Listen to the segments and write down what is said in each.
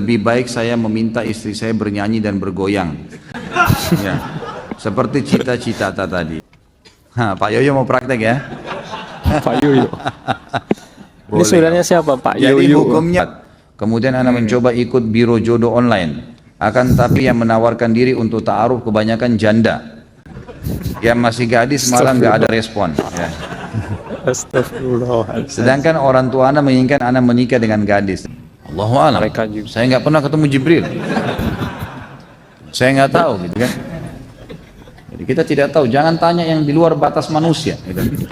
Lebih baik saya meminta istri saya bernyanyi dan bergoyang. Ya, seperti cita-cita tadi. Pak Yoyo mau praktek ya? Pak Yoyo. Ini saudaranya siapa, Pak Yoyo? Jadi hukumnya, kemudian Anda mencoba ikut biro jodoh online. Akan tapi yang menawarkan diri untuk ta'aruf kebanyakan janda. Yang masih gadis malah nggak ada respon. Ya. Astagfirullah. Sedangkan orang tua Anda menginginkan Anda menikah dengan gadis. Allahu a'lam. Saya nggak pernah ketemu Jibril. Saya nggak tahu gitu kan. Jadi kita tidak tahu. Jangan tanya yang di luar batas manusia. Gitu.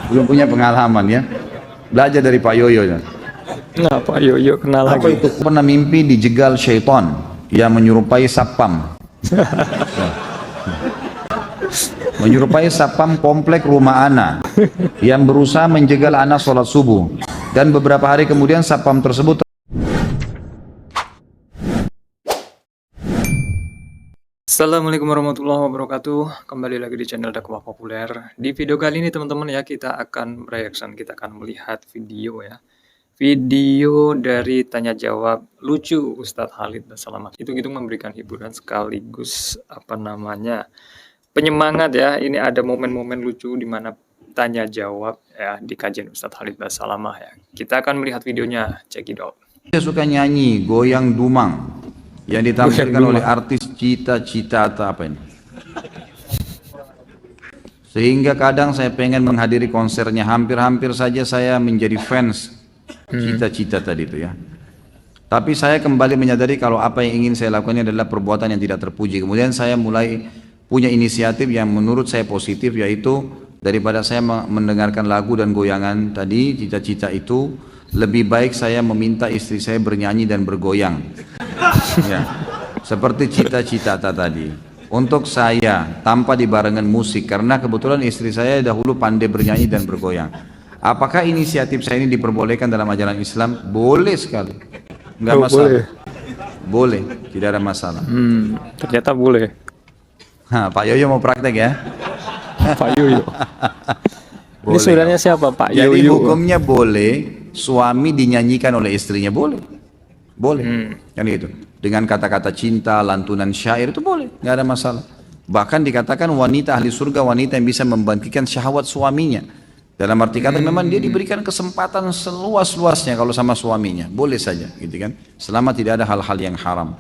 Belum punya pengalaman ya. Belajar dari Pak Yoyo. Ya. Nah, Pak Yoyo kenal Apa lagi. itu? Pernah mimpi dijegal syaitan yang menyerupai satpam. Menyerupai satpam komplek rumah Ana yang berusaha menjegal Ana sholat subuh, dan beberapa hari kemudian satpam tersebut Assalamualaikum warahmatullahi wabarakatuh. Kembali lagi di channel Dakwah Populer. Di video kali ini teman-teman ya, kita akan melihat video ya. Video dari tanya jawab lucu Ustadz Khalid Basalamah. Hitung-hitung memberikan hiburan sekaligus penyemangat ya. Ini ada momen-momen lucu di mana tanya jawab ya di kajian Ustadz Khalid Basalamah ya. Kita akan melihat videonya, check it out. dia suka nyanyi goyang dumang yang ditampilkan oleh artis cita-cita atau apa ini. Sehingga kadang saya pengen menghadiri konsernya, hampir-hampir saja saya menjadi fans cita-cita tadi itu ya. Tapi saya kembali menyadari kalau apa yang ingin saya lakukan adalah perbuatan yang tidak terpuji. Kemudian saya mulai punya inisiatif yang menurut saya positif, yaitu daripada saya mendengarkan lagu dan goyangan tadi cita-cita itu, lebih baik saya meminta istri saya bernyanyi dan bergoyang. Ya, seperti cita-cita tadi. Untuk saya tanpa dibarengan musik, karena kebetulan istri saya dahulu pandai bernyanyi dan bergoyang. Apakah inisiatif saya ini diperbolehkan dalam ajaran Islam? Boleh sekali, nggak masalah. Boleh, tidak ada masalah. Ternyata boleh. Pak Yoyo mau praktek ya? Pak Yoyo. Ini saudaranya siapa, Pak Yoyo? Jadi hukumnya boleh suami dinyanyikan oleh istrinya, boleh. Boleh, kan gitu. Dengan kata-kata cinta, lantunan syair itu boleh, nggak ada masalah. Bahkan dikatakan wanita ahli surga, wanita yang bisa membangkitkan syahwat suaminya. Dalam arti kata memang dia diberikan kesempatan seluas-luasnya kalau sama suaminya, boleh saja, gitu kan. Selama tidak ada hal-hal yang haram.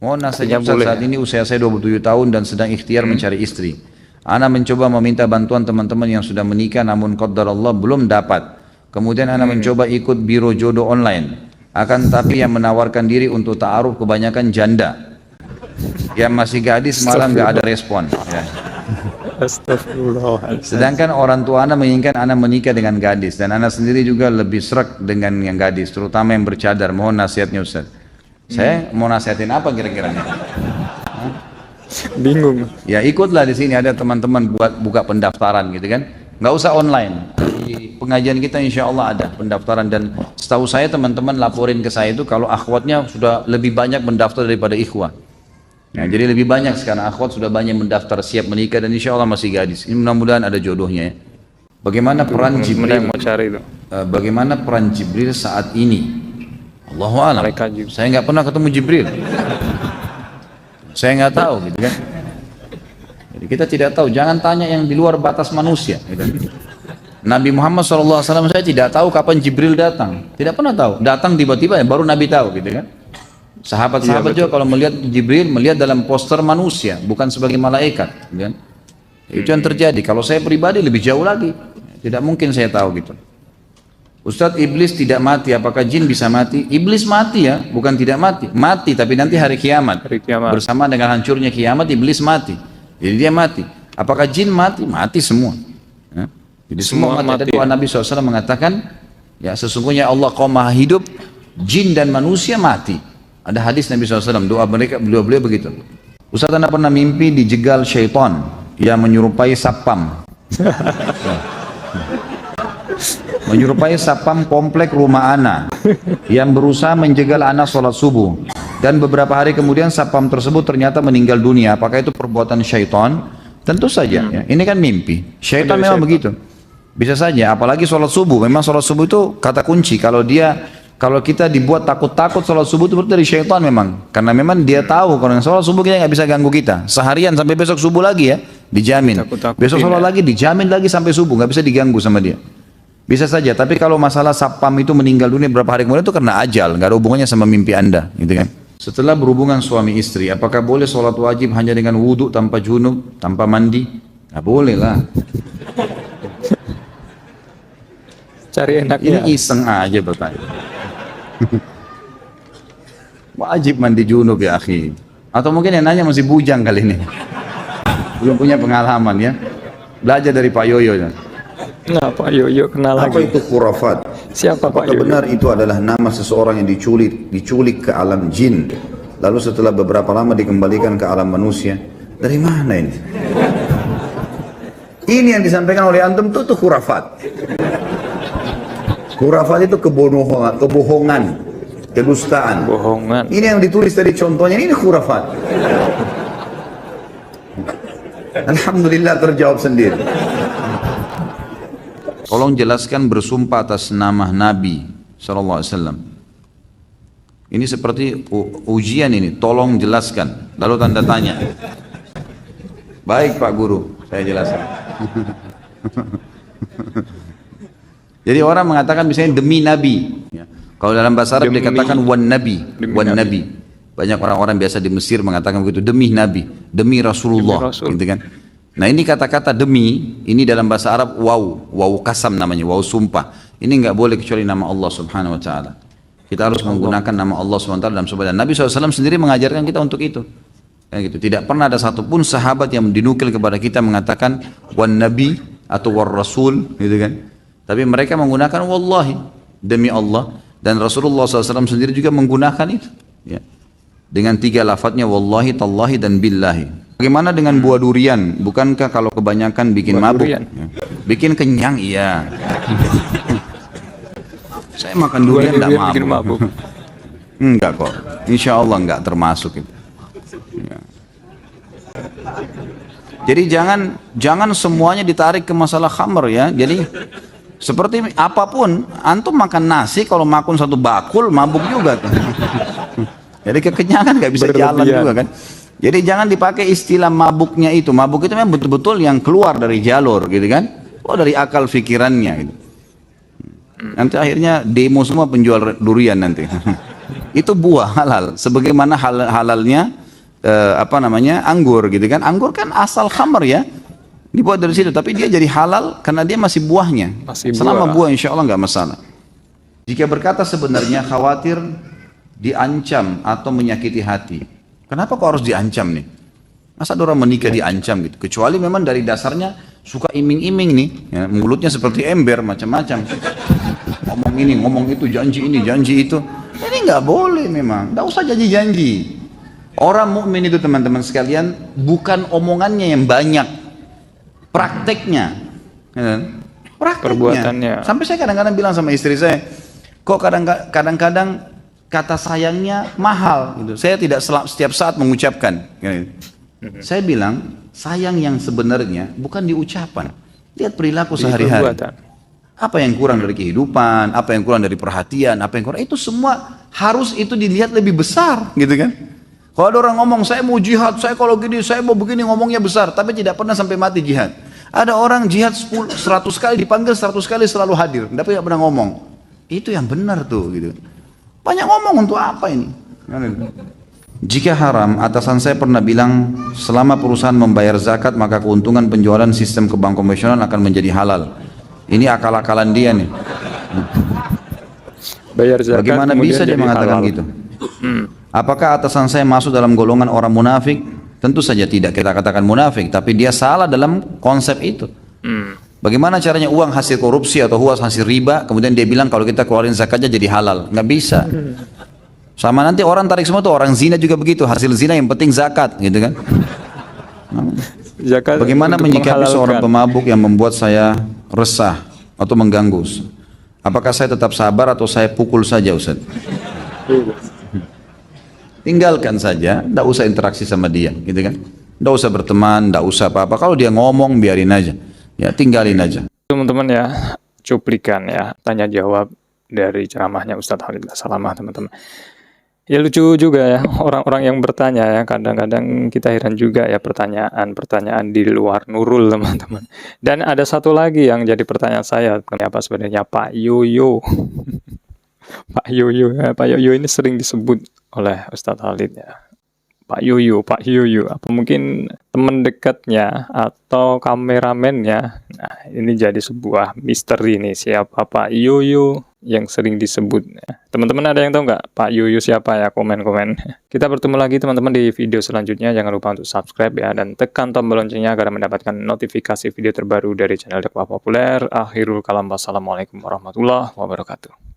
Mohon nasihat Ustaz, saat ini usia saya 27 tahun dan sedang ikhtiar mencari istri. Ana mencoba meminta bantuan teman-teman yang sudah menikah, namun qadarullah belum dapat. Kemudian Ana mencoba ikut biro jodoh online. Akan tapi yang menawarkan diri untuk ta'aruf kebanyakan janda. Yang masih gadis malah nggak ada respon. Ya. Astagfirullah. Sedangkan orang tua Ana menginginkan Ana menikah dengan gadis, dan Ana sendiri juga lebih srek dengan yang gadis, terutama yang bercadar. Mohon nasihatnya Ustaz. Saya mau nasihatin apa kira-kira? Bingung. Ya ikutlah, di sini ada teman-teman buat buka pendaftaran gitu kan. Nggak usah online. Di pengajian kita insya Allah ada pendaftaran, dan setahu saya teman-teman laporin ke saya itu kalau akhwatnya sudah lebih banyak mendaftar daripada ikhwah. Nah, jadi lebih banyak sekarang akhwat sudah banyak mendaftar siap menikah, dan insya Allah masih gadis. Ini mudah-mudahan ada jodohnya ya. Bagaimana peran Jibril? Bagaimana peran Jibril saat ini? Allahu a'lam. Saya nggak pernah ketemu Jibril. Saya nggak tahu gitu kan. Jadi kita tidak tahu. Jangan tanya yang di luar batas manusia. Gitu. Nabi Muhammad SAW saya tidak tahu kapan Jibril datang. Tidak pernah tahu. Datang tiba-tiba ya, baru Nabi tahu gitu kan. Sahabat-sahabat juga kalau melihat Jibril, melihat dalam poster manusia, bukan sebagai malaikat, kan? Itu yang terjadi. Kalau saya pribadi lebih jauh lagi, tidak mungkin saya tahu gitu. Ustadz, iblis tidak mati, apakah jin bisa mati? Iblis mati ya, bukan tidak mati. Mati, tapi nanti hari kiamat. Bersama dengan hancurnya kiamat, iblis mati. Jadi dia mati. Apakah jin mati? Mati semua. Ya? Jadi semua mati. Ada doa Nabi SAW mengatakan, ya sesungguhnya Allah Qaul Maha Hidup, jin dan manusia mati. Ada hadis Nabi SAW, doa mereka, beliau begitu. Ustaz, Anda pernah mimpi dijegal syaitan yang menyerupai satpam. Menyerupai satpam komplek rumah Ana yang berusaha menjegal Ana sholat subuh, dan beberapa hari kemudian satpam tersebut ternyata meninggal dunia. Apakah itu perbuatan syaitan? Tentu saja ya. Ini kan mimpi. Syaitan memang begitu. Bisa saja, apalagi sholat subuh. Memang sholat subuh itu kata kunci. Kalau dia Kalau kita dibuat takut-takut sholat subuh itu dari syaitan memang. Karena memang dia tahu kalau yang sholat subuh kita nggak bisa ganggu kita. Seharian sampai besok subuh lagi ya, dijamin. Besok sholat lagi, dijamin lagi sampai subuh, nggak bisa diganggu sama dia. Bisa saja, tapi kalau masalah sapam itu meninggal dunia berapa hari kemudian itu karena ajal, nggak ada hubungannya sama mimpi Anda, gitu kan? Setelah berhubungan suami istri, apakah boleh sholat wajib hanya dengan wudhu tanpa junub, tanpa mandi? Nggak boleh lah. Cari enaknya. Ini iseng aja bertanya. Wajib mandi junub ya akhi. Atau mungkin yang nanya masih bujang kali ini, belum punya pengalaman ya. Belajar dari Pak Yoyo ya. Nah, Pak Yoyo kenal Apa lagi. itu khurafat? Siapa Pak Apakah Yoyo? benar itu adalah nama seseorang yang diculik ke alam jin, lalu setelah beberapa lama dikembalikan ke alam manusia? Dari mana ini? Ini yang disampaikan oleh antum itu khurafat. Khurafat itu kebohongan, kedustaan. Bohongan. Ini yang ditulis tadi contohnya, ini khurafat. Alhamdulillah terjawab sendiri. Tolong jelaskan bersumpah atas nama Nabi SAW. Ini seperti ujian ini, tolong jelaskan. Lalu tanda tanya. Baik Pak Guru, saya jelaskan. Jadi orang mengatakan misalnya demi Nabi. Ya. Kalau dalam bahasa Arab dikatakan wan Nabi, wan Nabi. Banyak orang-orang biasa di Mesir mengatakan begitu, demi Nabi, demi Rasulullah, Rasul. gitu kan. Nah ini kata-kata demi, ini dalam bahasa Arab waw kasam namanya, waw sumpah. Ini nggak boleh kecuali nama Allah Subhanahu Wa Taala. Kita harus menggunakan nama Allah Subhanahu Wa Taala dalam sumpah. Dan Nabi SAW sendiri mengajarkan kita untuk itu. Ya, gitu. Tidak pernah ada satupun sahabat yang dinukil kepada kita mengatakan wan Nabi atau war Rasul, gitu kan. Tapi mereka menggunakan wallahi, demi Allah. Dan Rasulullah SAW sendiri juga menggunakan itu. Ya. Dengan 3 lafadznya wallahi, tallahi, dan billahi. Bagaimana dengan buah durian? Bukankah kalau kebanyakan bikin Buah mabuk? durian. Ya. Bikin kenyang, iya. Saya makan durian tidak mabuk. Bikin mabuk. Enggak kok. Insya Allah enggak termasuk itu. Ya. Jadi jangan semuanya ditarik ke masalah khamr ya. Jadi seperti apapun, antum makan nasi kalau makan 1 bakul mabuk juga. Jadi kekenyangan nggak bisa jalan juga kan. Jadi jangan dipakai istilah mabuknya itu. Mabuk itu memang betul-betul yang keluar dari jalur gitu kan. Oh dari akal pikirannya gitu. Nanti akhirnya demo semua penjual durian nanti. Itu buah halal. Sebagaimana halalnya anggur gitu kan. Anggur kan asal khamr ya. Dibuat dari situ, tapi dia jadi halal karena dia masih buahnya. Masih Selama buah. buah insya Allah nggak masalah. Jika berkata sebenarnya khawatir diancam atau menyakiti hati. Kenapa kok harus diancam nih? Masa ada orang menikah diancam gitu? Kecuali memang dari dasarnya suka iming-iming nih. Ya, mulutnya seperti ember macam-macam. Ngomong ini, ngomong itu, janji ini, janji itu. Ini nggak boleh memang. Nggak usah janji-janji. Orang mukmin itu teman-teman sekalian bukan omongannya yang banyak. Prakteknya, Perbuatannya. Sampai saya kadang-kadang bilang sama istri saya, kok kadang-kadang kata sayangnya mahal gitu. Saya tidak setiap saat mengucapkan. Gitu. Saya bilang sayang yang sebenarnya bukan di ucapan, lihat perilaku sehari-hari. Apa yang kurang dari kehidupan, apa yang kurang dari perhatian, apa yang kurang itu semua harus itu dilihat lebih besar, gitu kan? Kalau ada orang ngomong, saya mau jihad, saya kalau gini, saya mau begini, ngomongnya besar, tapi tidak pernah sampai mati jihad. Ada orang jihad 100 kali, dipanggil 100 kali selalu hadir, tapi tidak pernah ngomong. Itu yang benar tuh, gitu. Banyak ngomong untuk apa ini? Jika haram, atasan saya pernah bilang, selama perusahaan membayar zakat, maka keuntungan penjualan sistem ke bank konvensional akan menjadi halal. Ini akal-akalan dia nih. Bayar zakat, bagaimana bisa dia mengatakan halal gitu? Apakah atasan saya masuk dalam golongan orang munafik? Tentu saja tidak kita katakan munafik, tapi dia salah dalam konsep itu. Bagaimana caranya uang hasil korupsi atau uang hasil riba, kemudian dia bilang kalau kita keluarin zakatnya jadi halal? Nggak bisa. Sama nanti orang tarik semua tuh, orang zina juga begitu, hasil zina yang penting zakat, gitu kan? Zakat. Bagaimana menyikapi seorang pemabuk yang membuat saya resah atau mengganggu? Apakah saya tetap sabar atau saya pukul saja, Ustaz? Tinggalkan saja, tidak usah interaksi sama dia, gitu kan? Tidak usah berteman, tidak usah apa-apa. Kalau dia ngomong, biarin aja, ya tinggalin aja. Teman-teman ya, cuplikan ya, tanya jawab dari ceramahnya Ustadz Khalid Basalamah, teman-teman. Ya lucu juga ya orang-orang yang bertanya ya, kadang-kadang kita heran juga ya pertanyaan-pertanyaan di luar Nurul, teman-teman. Dan ada satu lagi yang jadi pertanyaan saya, kenapa sebenarnya Pak Yoyo? Pak Yoyo ya, Pak Yoyo ini sering disebut oleh Ustadz Khalid ya. Pak Yoyo, apa mungkin teman dekatnya atau kameramennya? Nah, ini jadi sebuah misteri nih, siapa Pak Yoyo yang sering disebut. Teman-teman ada yang tahu nggak Pak Yoyo siapa ya? Komen-komen. Kita bertemu lagi teman-teman di video selanjutnya. Jangan lupa untuk subscribe ya, dan tekan tombol loncengnya agar mendapatkan notifikasi video terbaru dari channel Dakwah Populer. Akhirul kalam, wassalamualaikum warahmatullahi wabarakatuh.